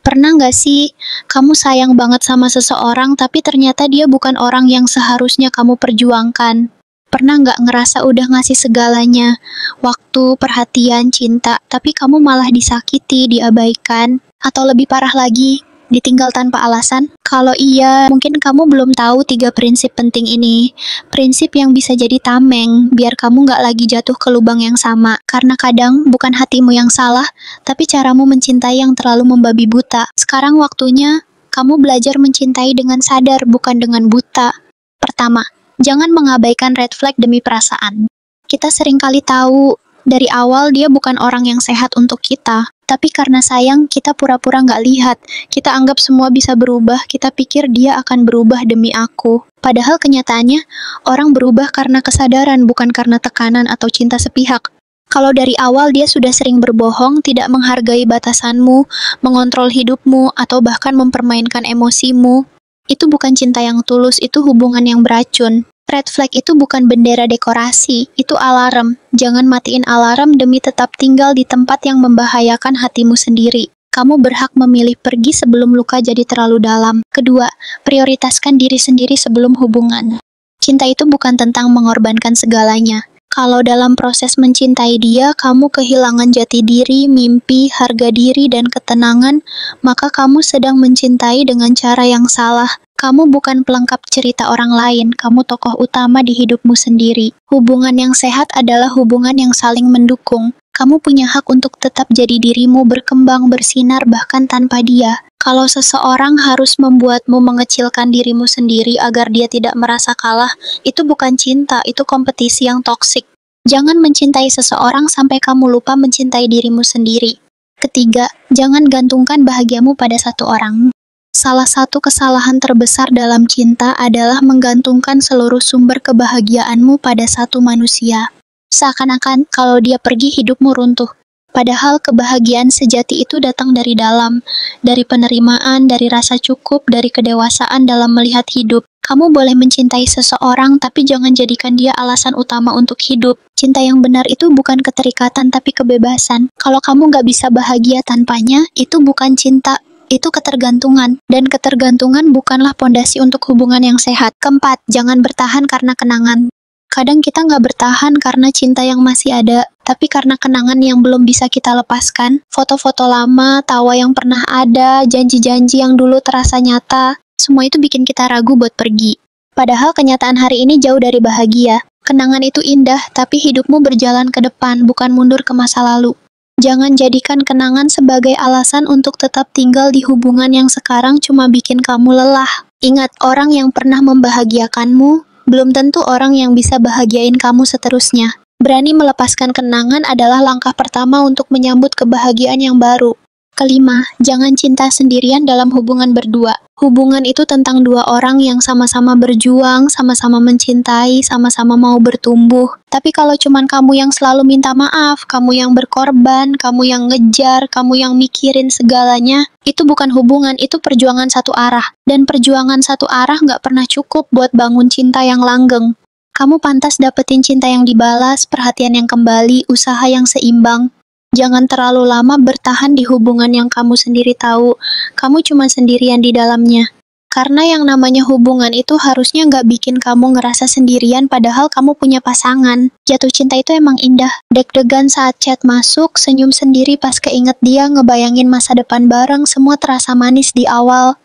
Pernah nggak sih, kamu sayang banget sama seseorang tapi ternyata dia bukan orang yang seharusnya kamu perjuangkan? Pernah nggak ngerasa udah ngasih segalanya, waktu, perhatian, cinta, tapi kamu malah disakiti, diabaikan, atau lebih parah lagi, ditinggal tanpa alasan? Kalau iya, mungkin kamu belum tahu 3 prinsip penting ini. Prinsip yang bisa jadi tameng, biar kamu nggak lagi jatuh ke lubang yang sama. Karena kadang bukan hatimu yang salah, tapi caramu mencintai yang terlalu membabi buta. Sekarang waktunya kamu belajar mencintai dengan sadar, bukan dengan buta. Pertama, jangan mengabaikan red flag demi perasaan. Kita seringkali tahu dari awal dia bukan orang yang sehat untuk kita, tapi karena sayang kita pura-pura nggak lihat. Kita anggap semua bisa berubah, kita pikir dia akan berubah demi aku. Padahal kenyataannya, orang berubah karena kesadaran, bukan karena tekanan atau cinta sepihak. Kalau dari awal dia sudah sering berbohong, tidak menghargai batasanmu, mengontrol hidupmu, atau bahkan mempermainkan emosimu, itu bukan cinta yang tulus, itu hubungan yang beracun. Red flag itu bukan bendera dekorasi, itu alarm. Jangan matiin alarm demi tetap tinggal di tempat yang membahayakan hatimu sendiri. Kamu berhak memilih pergi sebelum luka jadi terlalu dalam. Kedua, prioritaskan diri sendiri sebelum hubungan. Cinta itu bukan tentang mengorbankan segalanya. Kalau dalam proses mencintai dia, kamu kehilangan jati diri, mimpi, harga diri, dan ketenangan, maka kamu sedang mencintai dengan cara yang salah. Kamu bukan pelengkap cerita orang lain, kamu tokoh utama di hidupmu sendiri. Hubungan yang sehat adalah hubungan yang saling mendukung. Kamu punya hak untuk tetap jadi dirimu, berkembang, bersinar, bahkan tanpa dia. Kalau seseorang harus membuatmu mengecilkan dirimu sendiri agar dia tidak merasa kalah, itu bukan cinta, itu kompetisi yang toksik. Jangan mencintai seseorang sampai kamu lupa mencintai dirimu sendiri. Ketiga, jangan gantungkan bahagiamu pada satu orang. Salah satu kesalahan terbesar dalam cinta adalah menggantungkan seluruh sumber kebahagiaanmu pada satu manusia. Seakan-akan kalau dia pergi hidupmu runtuh. Padahal kebahagiaan sejati itu datang dari dalam, dari penerimaan, dari rasa cukup, dari kedewasaan dalam melihat hidup. Kamu boleh mencintai seseorang, tapi jangan jadikan dia alasan utama untuk hidup. Cinta yang benar itu bukan keterikatan, tapi kebebasan. Kalau kamu nggak bisa bahagia tanpanya, itu bukan cinta. Itu ketergantungan, dan ketergantungan bukanlah pondasi untuk hubungan yang sehat. Keempat, jangan bertahan karena kenangan. Kadang kita nggak bertahan karena cinta yang masih ada, tapi karena kenangan yang belum bisa kita lepaskan. Foto-foto lama, tawa yang pernah ada, janji-janji yang dulu terasa nyata, semua itu bikin kita ragu buat pergi. Padahal kenyataan hari ini jauh dari bahagia. Kenangan itu indah, tapi hidupmu berjalan ke depan, bukan mundur ke masa lalu. Jangan jadikan kenangan sebagai alasan untuk tetap tinggal di hubungan yang sekarang cuma bikin kamu lelah. Ingat, orang yang pernah membahagiakanmu, belum tentu orang yang bisa bahagiain kamu seterusnya. Berani melepaskan kenangan adalah langkah pertama untuk menyambut kebahagiaan yang baru. Kelima, jangan cinta sendirian dalam hubungan berdua. Hubungan itu tentang dua orang yang sama-sama berjuang, sama-sama mencintai, sama-sama mau bertumbuh. Tapi kalau cuman kamu yang selalu minta maaf, kamu yang berkorban, kamu yang ngejar, kamu yang mikirin segalanya, itu bukan hubungan, itu perjuangan satu arah. Dan perjuangan satu arah nggak pernah cukup buat bangun cinta yang langgeng. Kamu pantas dapetin cinta yang dibalas, perhatian yang kembali, usaha yang seimbang. Jangan terlalu lama bertahan di hubungan yang kamu sendiri tahu, kamu cuma sendirian di dalamnya. Karena yang namanya hubungan itu harusnya nggak bikin kamu ngerasa sendirian padahal kamu punya pasangan. Jatuh cinta itu emang indah. Deg-degan saat chat masuk, senyum sendiri pas keinget dia, ngebayangin masa depan bareng, semua terasa manis di awal.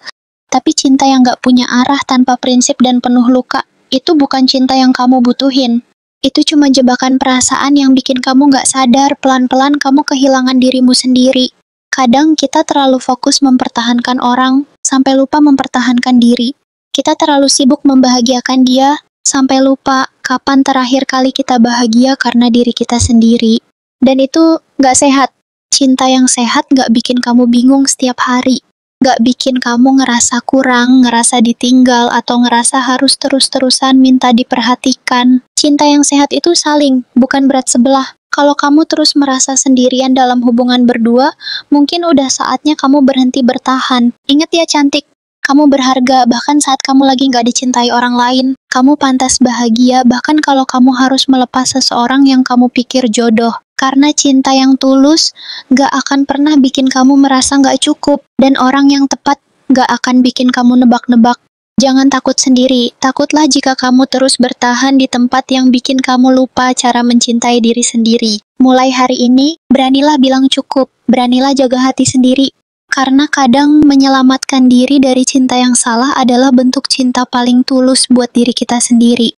Tapi cinta yang nggak punya arah, tanpa prinsip dan penuh luka, itu bukan cinta yang kamu butuhin. Itu cuma jebakan perasaan yang bikin kamu nggak sadar, pelan-pelan kamu kehilangan dirimu sendiri. Kadang kita terlalu fokus mempertahankan orang, sampai lupa mempertahankan diri. Kita terlalu sibuk membahagiakan dia, sampai lupa kapan terakhir kali kita bahagia karena diri kita sendiri. Dan itu nggak sehat. Cinta yang sehat nggak bikin kamu bingung setiap hari. Nggak bikin kamu ngerasa kurang, ngerasa ditinggal, atau ngerasa harus terus-terusan minta diperhatikan. Cinta yang sehat itu saling, bukan berat sebelah. Kalau kamu terus merasa sendirian dalam hubungan berdua, mungkin udah saatnya kamu berhenti bertahan. Ingat ya cantik, kamu berharga bahkan saat kamu lagi nggak dicintai orang lain. Kamu pantas bahagia bahkan kalau kamu harus melepas seseorang yang kamu pikir jodoh. Karena cinta yang tulus gak akan pernah bikin kamu merasa gak cukup, dan orang yang tepat gak akan bikin kamu nebak-nebak. Jangan takut sendiri, takutlah jika kamu terus bertahan di tempat yang bikin kamu lupa cara mencintai diri sendiri. Mulai hari ini, beranilah bilang cukup, beranilah jaga hati sendiri. Karena kadang menyelamatkan diri dari cinta yang salah adalah bentuk cinta paling tulus buat diri kita sendiri.